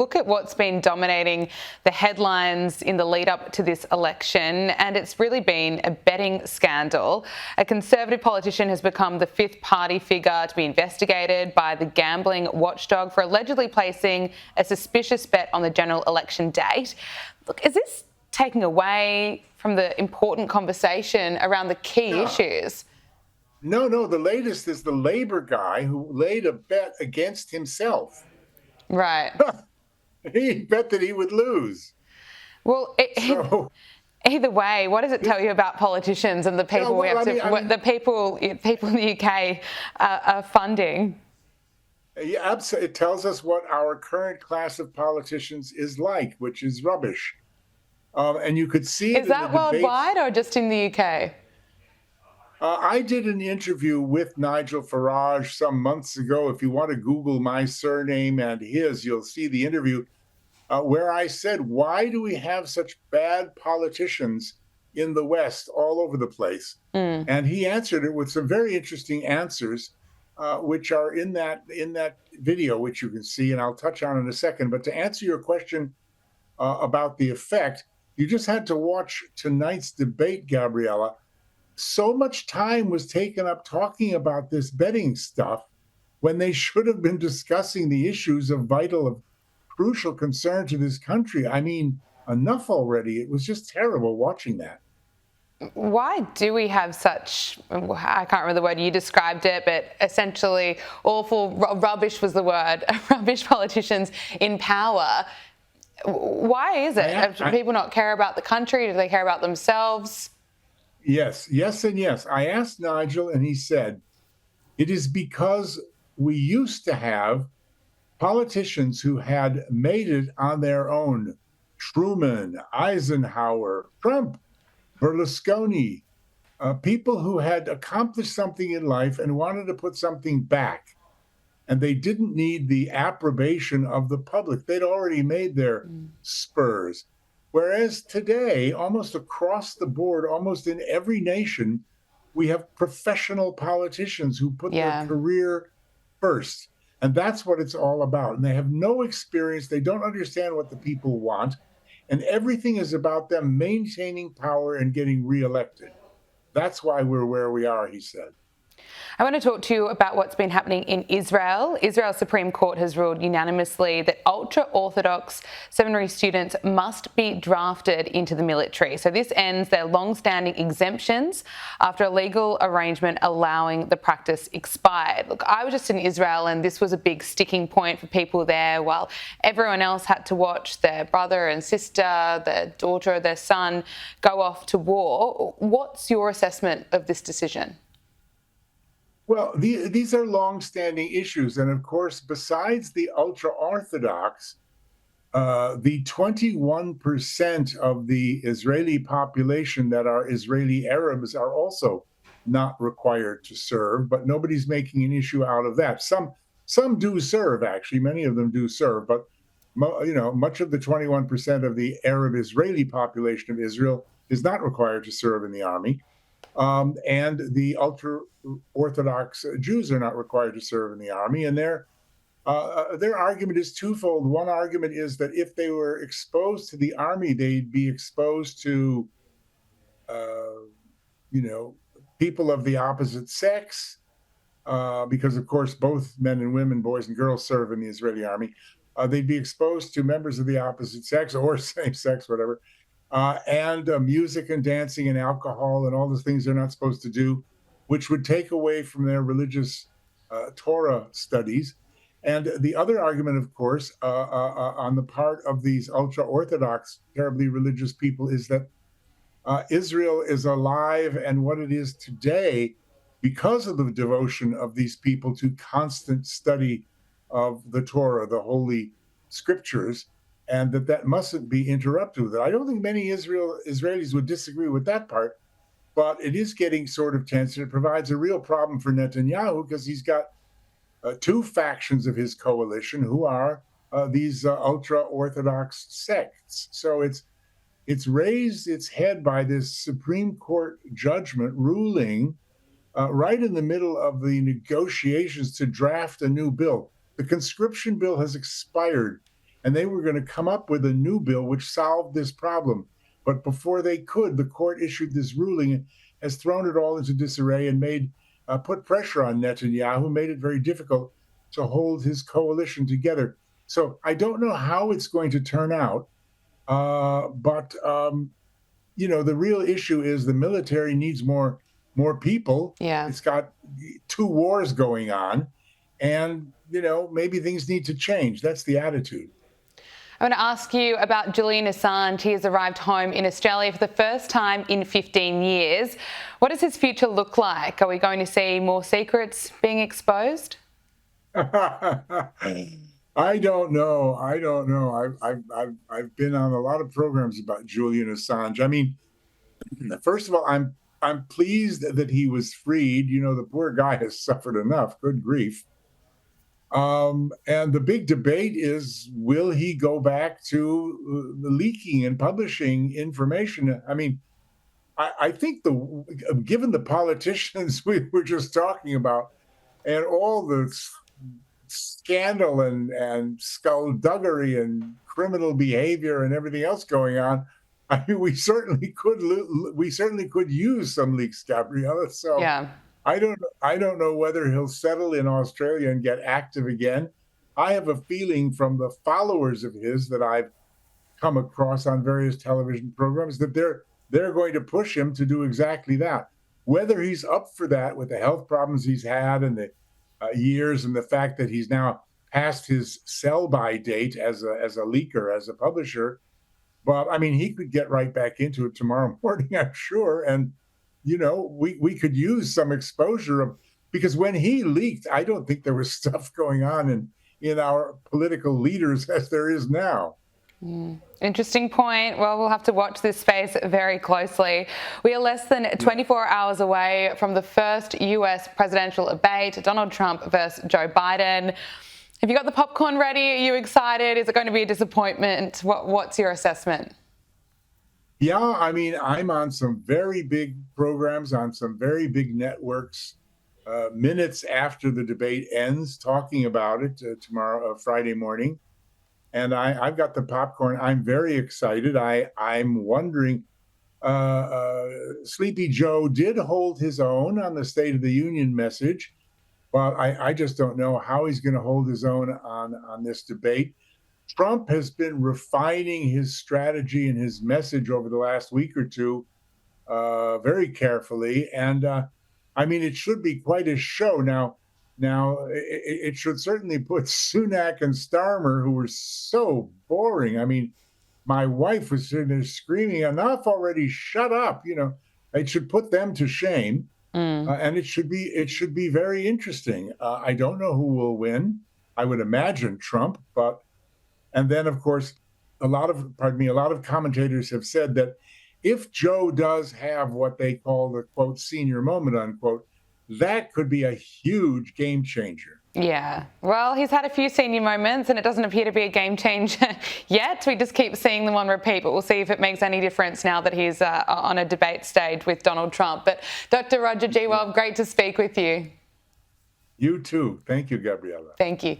look at what's been dominating the headlines in the lead up to this election, and it's really been a betting scandal. A Conservative politician has become the fifth party figure to be investigated by the gambling watchdog for allegedly placing a suspicious bet on the general election date. Look, is this taking away from the important conversation around the key issues? No, the latest is the Labour guy who laid a bet against himself. Right. He bet that he would lose. Well, either way, what does it tell you about politicians and the people the people in the UK are funding? Yeah, absolutely. It tells us what our current class of politicians is like, which is rubbish. And you could see it. Is that worldwide or just in the UK? I did an interview with Nigel Farage some months ago. If you want to Google my surname and his, you'll see the interview where I said, why do we have such bad politicians in the West all over the place? And he answered it with some very interesting answers, which are in that video, which you can see, and I'll touch on in a second. But to answer your question about the effect, you just had to watch tonight's debate, Gabriella. So much time was taken up talking about this betting stuff when they should have been discussing the issues of crucial concern to this country. I mean, enough already. It was just terrible watching that. Why do we have such, I can't remember the word, you described it, but essentially awful, rubbish was the word, rubbish politicians in power? Why is it? Do people not care about the country? Do they care about themselves? Yes, and yes. I asked Nigel, and he said, it is because we used to have politicians who had made it on their own. Truman, Eisenhower, Trump, Berlusconi, people who had accomplished something in life and wanted to put something back. And they didn't need the approbation of the public. They'd already made their spurs. Whereas today, almost across the board, almost in every nation, we have professional politicians who put their career first. And that's what it's all about. And they have no experience. They don't understand what the people want. And everything is about them maintaining power and getting reelected. That's why we're where we are, he said. I want to talk to you about what's been happening in Israel. Israel's Supreme Court has ruled unanimously that ultra-Orthodox seminary students must be drafted into the military. So this ends their long-standing exemptions after a legal arrangement allowing the practice expired. Look, I was just in Israel and this was a big sticking point for people there while everyone else had to watch their brother and sister, their daughter, their son go off to war. What's your assessment of this decision? Well, these are long-standing issues. And of course, besides the ultra-Orthodox, the 21% of the Israeli population that are Israeli Arabs are also not required to serve, but nobody's making an issue out of that. Some do serve, actually. Many of them do serve, but much of the 21% of the Arab Israeli population of Israel is not required to serve in the army. And the ultra-Orthodox Jews are not required to serve in the army. And their argument is twofold. One argument is that if they were exposed to the army, they'd be exposed to, people of the opposite sex, because, of course, both men and women, boys and girls serve in the Israeli army. They'd be exposed to members of the opposite sex or same sex, whatever. And music and dancing and alcohol and all the things they're not supposed to do, which would take away from their religious Torah studies. And the other argument, of course, on the part of these ultra-Orthodox, terribly religious people is that Israel is alive and what it is today because of the devotion of these people to constant study of the Torah, the holy scriptures, and that mustn't be interrupted with it. I don't think many Israelis would disagree with that part, but it is getting sort of tense, and it provides a real problem for Netanyahu because he's got two factions of his coalition who are these ultra-Orthodox sects. So it's raised its head by this Supreme Court judgment ruling right in the middle of the negotiations to draft a new bill. The conscription bill has expired. and they were going to come up with a new bill which solved this problem. But before they could, the court issued this ruling, has thrown it all into disarray and put pressure on Netanyahu, made it very difficult to hold his coalition together. So I don't know how it's going to turn out, but the real issue is the military needs more people. Yeah. It's got 2 wars going on, and maybe things need to change. That's the attitude. I want to ask you about Julian Assange. He has arrived home in Australia for the first time in 15 years. What does his future look like? Are we going to see more secrets being exposed? I don't know. I've been on a lot of programs about Julian Assange. I mean, first of all, I'm pleased that he was freed. The poor guy has suffered enough. Good grief. And the big debate is, will he go back to leaking and publishing information? I mean, I think given the politicians we were just talking about and all the scandal and skullduggery and criminal behavior and everything else going on, I mean, we certainly could use some leaks, Gabriella. So Yeah. I don't know whether he'll settle in Australia and get active again. I have a feeling from the followers of his that I've come across on various television programs that they're going to push him to do exactly that. Whether he's up for that with the health problems he's had and the years and the fact that he's now past his sell-by date as a leaker, as a publisher, but I mean, he could get right back into it tomorrow morning, I'm sure. And we could use some exposure because when he leaked, I don't think there was stuff going on in our political leaders as there is now. Interesting point. Well, we'll have to watch this space very closely. We are less than 24 hours away from the first US presidential debate, Donald Trump versus Joe Biden. Have you got the popcorn ready? Are you excited? Is it going to be a disappointment? What's your assessment? Yeah, I mean, I'm on some very big programs, on some very big networks, minutes after the debate ends, talking about it tomorrow, Friday morning. And I've got the popcorn. I'm very excited. I'm wondering, Sleepy Joe did hold his own on the State of the Union message, but I just don't know how he's going to hold his own on this debate. Trump has been refining his strategy and his message over the last week or two very carefully. And I mean, it should be quite a show. Now, it should certainly put Sunak and Starmer, who were so boring. I mean, my wife was sitting there screaming, enough already, shut up. It should put them to shame. And it should be very interesting. I don't know who will win. I would imagine Trump, and then, of course, a lot of commentators have said that if Joe does have what they call the, quote, senior moment, unquote, that could be a huge game changer. Yeah. Well, he's had a few senior moments and it doesn't appear to be a game changer yet. We just keep seeing them on repeat, but we'll see if it makes any difference now that he's on a debate stage with Donald Trump. But Dr. Roger G. Weld, great to speak with you. You too. Thank you, Gabriella. Thank you.